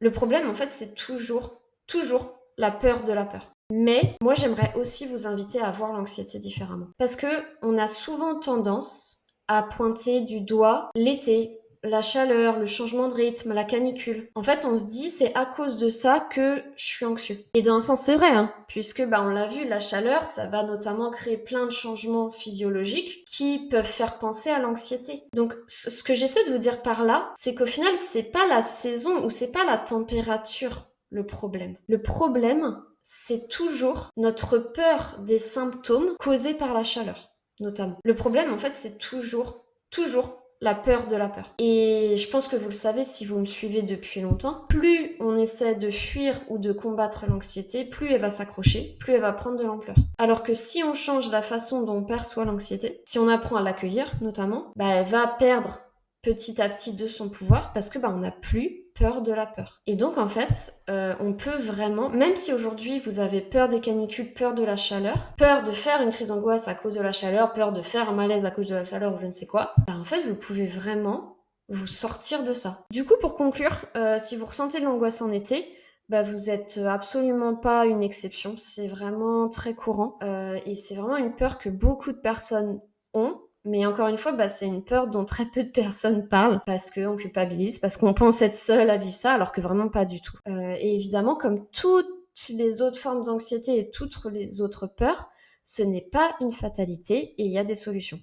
Le problème, en fait, c'est toujours la peur de la peur. Mais moi, j'aimerais aussi vous inviter à voir l'anxiété différemment. Parce que on a souvent tendance à pointer du doigt l'été, la chaleur, le changement de rythme, la canicule. En fait, on se dit c'est à cause de ça que je suis anxieux. Et dans un sens, c'est vrai, hein, puisque on l'a vu, la chaleur, ça va notamment créer plein de changements physiologiques qui peuvent faire penser à l'anxiété. Donc, ce que j'essaie de vous dire par là, c'est qu'au final, c'est pas la saison ou c'est pas la température le problème. Le problème, c'est toujours notre peur des symptômes causés par la chaleur, notamment. Le problème, en fait, c'est toujours la peur de la peur. Et je pense que vous le savez si vous me suivez depuis longtemps, plus on essaie de fuir ou de combattre l'anxiété, plus elle va s'accrocher, plus elle va prendre de l'ampleur. Alors que si on change la façon dont on perçoit l'anxiété, si on apprend à l'accueillir notamment, elle va perdre petit à petit de son pouvoir parce que on n'a plus peur de la peur. Et donc en fait, on peut vraiment, même si aujourd'hui vous avez peur des canicules, peur de la chaleur, peur de faire une crise d'angoisse à cause de la chaleur, peur de faire un malaise à cause de la chaleur ou je ne sais quoi, en fait vous pouvez vraiment vous sortir de ça. Du coup pour conclure, si vous ressentez de l'angoisse en été, vous êtes absolument pas une exception, c'est vraiment très courant et c'est vraiment une peur que beaucoup de personnes ont. Mais encore une fois, c'est une peur dont très peu de personnes parlent parce qu'on culpabilise, parce qu'on pense être seul à vivre ça, alors que vraiment pas du tout. Et évidemment, comme toutes les autres formes d'anxiété et toutes les autres peurs, ce n'est pas une fatalité et il y a des solutions.